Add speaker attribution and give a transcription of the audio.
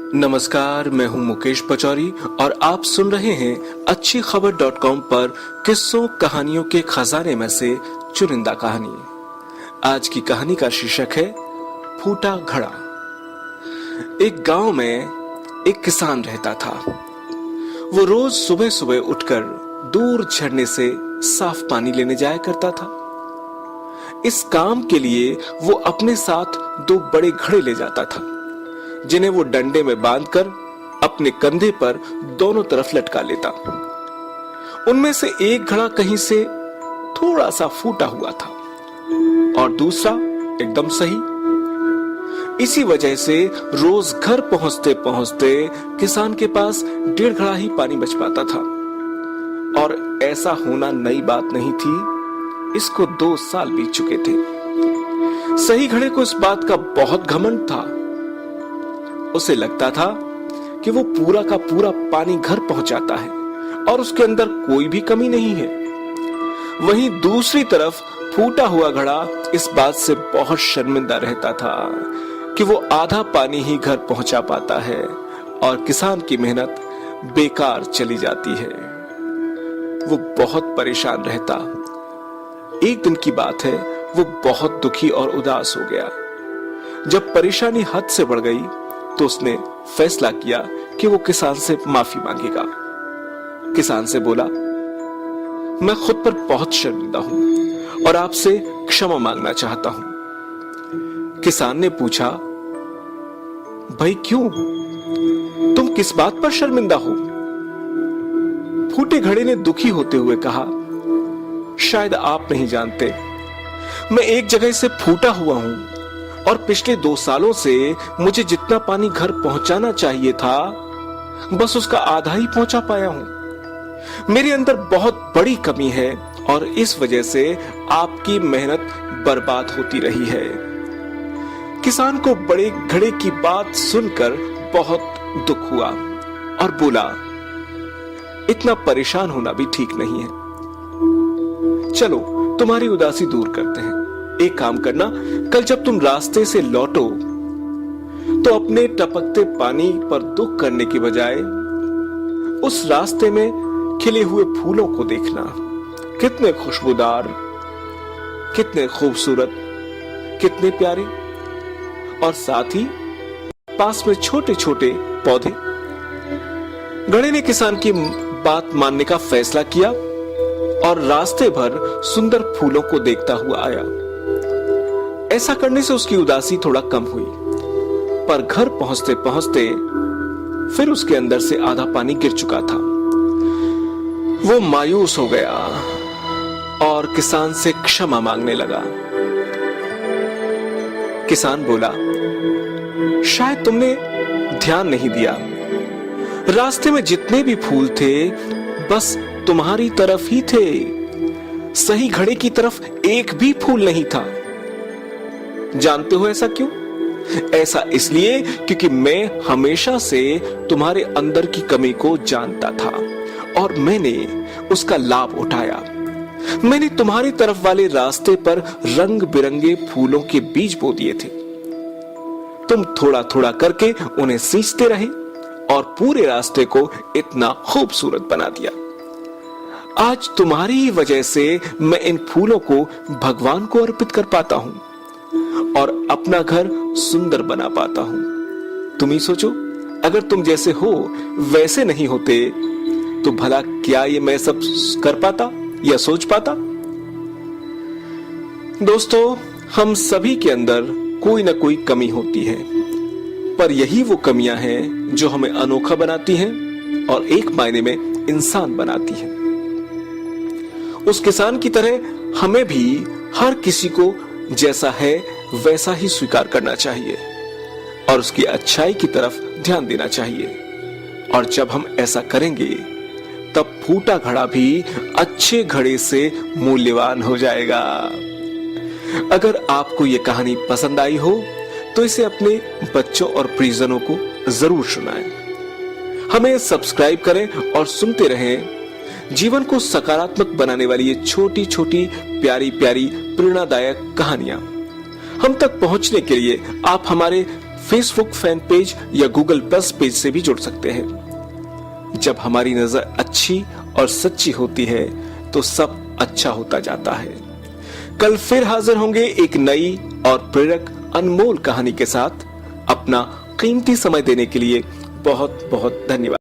Speaker 1: नमस्कार, मैं हूं मुकेश पचौरी और आप सुन रहे हैं अच्छी खबर.com पर किस्सों कहानियों के खजाने में से चुनिंदा कहानी। आज की कहानी का शीर्षक है फूटा घड़ा। एक गांव में एक किसान रहता था। वो रोज सुबह सुबह उठकर दूर झरने से साफ पानी लेने जाया करता था। इस काम के लिए वो अपने साथ 2 बड़े घड़े ले जाता था, जिन्हें वो डंडे में बांधकर अपने कंधे पर दोनों तरफ लटका लेता। उनमें से एक घड़ा कहीं से थोड़ा सा फूटा हुआ था और दूसरा एकदम सही। इसी वजह से रोज घर पहुंचते पहुंचते किसान के पास 1.5 घड़ा ही पानी बच पाता था। और ऐसा होना नई बात नहीं थी, इसको 2 साल बीत चुके थे। सही घड़े को इस बात का बहुत घमंड था। उसे लगता था कि वो पूरा का पूरा पानी घर पहुंचाता है और उसके अंदर कोई भी कमी नहीं है। वहीं दूसरी तरफ फूटा हुआ घड़ा इस बात से बहुत शर्मिंदा रहता था कि वो आधा पानी ही घर पहुंचा पाता है और किसान की मेहनत बेकार चली जाती है। वो बहुत परेशान रहता। एक दिन की बात है, वो बहुत दुखी और उदास हो गया। जब परेशानी हद से बढ़ गई तो उसने फैसला किया कि वो किसान से माफी मांगेगा। किसान से बोला, मैं खुद पर बहुत शर्मिंदा हूं और आपसे क्षमा मांगना चाहता हूं। किसान ने पूछा, भाई क्यों? तुम किस बात पर शर्मिंदा हो? फूटे घड़े ने दुखी होते हुए कहा, शायद आप नहीं जानते, मैं एक जगह से फूटा हुआ हूं और पिछले 2 सालों से मुझे जितना पानी घर पहुंचाना चाहिए था, बस उसका आधा ही पहुंचा पाया हूं। मेरे अंदर बहुत बड़ी कमी है और इस वजह से आपकी मेहनत बर्बाद होती रही है। किसान को बड़े घड़े की बात सुनकर बहुत दुख हुआ और बोला, इतना परेशान होना भी ठीक नहीं है। चलो तुम्हारी उदासी दूर करते हैं। एक काम करना, कल जब तुम रास्ते से लौटो तो अपने टपकते पानी पर दुख करने की बजाय उस रास्ते में खिले हुए फूलों को देखना। कितने खुशबूदार, कितने खूबसूरत, कितने प्यारे, और साथ ही पास में छोटे छोटे पौधे। घड़े ने किसान की बात मानने का फैसला किया और रास्ते भर सुंदर फूलों को देखता हुआ आया। ऐसा करने से उसकी उदासी थोड़ा कम हुई, पर घर पहुंचते पहुंचते फिर उसके अंदर से आधा पानी गिर चुका था। वो मायूस हो गया और किसान से क्षमा मांगने लगा। किसान बोला, शायद तुमने ध्यान नहीं दिया, रास्ते में जितने भी फूल थे बस तुम्हारी तरफ ही थे। सही घड़े की तरफ एक भी फूल नहीं था। जानते हो ऐसा क्यों? ऐसा इसलिए क्योंकि मैं हमेशा से तुम्हारे अंदर की कमी को जानता था और मैंने उसका लाभ उठाया। मैंने तुम्हारी तरफ वाले रास्ते पर रंग बिरंगे फूलों के बीज बो दिए थे। तुम थोड़ा थोड़ा करके उन्हें सींचते रहे और पूरे रास्ते को इतना खूबसूरत बना दिया। आज तुम्हारी ही वजह से मैं इन फूलों को भगवान को अर्पित कर पाता हूं और अपना घर सुंदर बना पाता हूं। तुम ही सोचो, अगर तुम जैसे हो वैसे नहीं होते तो भला क्या ये मैं सब कर पाता या सोच पाता? दोस्तों, हम सभी के अंदर कोई ना कोई कमी होती है, पर यही वो कमियां हैं जो हमें अनोखा बनाती हैं और एक मायने में इंसान बनाती हैं। उस किसान की तरह हमें भी हर किसी को जैसा है वैसा ही स्वीकार करना चाहिए और उसकी अच्छाई की तरफ ध्यान देना चाहिए। और जब हम ऐसा करेंगे तब फूटा घड़ा भी अच्छे घड़े से मूल्यवान हो जाएगा। अगर आपको यह कहानी पसंद आई हो तो इसे अपने बच्चों और परिजनों को जरूर सुनाएं। हमें सब्सक्राइब करें और सुनते रहें जीवन को सकारात्मक बनाने वाली ये छोटी छोटी प्यारी प्यारी प्रेरणादायक कहानियां। हम तक पहुंचने के लिए आप हमारे फेसबुक फैन पेज या गूगल प्लस पेज से भी जुड़ सकते हैं। जब हमारी नजर अच्छी और सच्ची होती है तो सब अच्छा होता जाता है। कल फिर हाजिर होंगे एक नई और प्रेरक अनमोल कहानी के साथ। अपना कीमती समय देने के लिए बहुत बहुत धन्यवाद।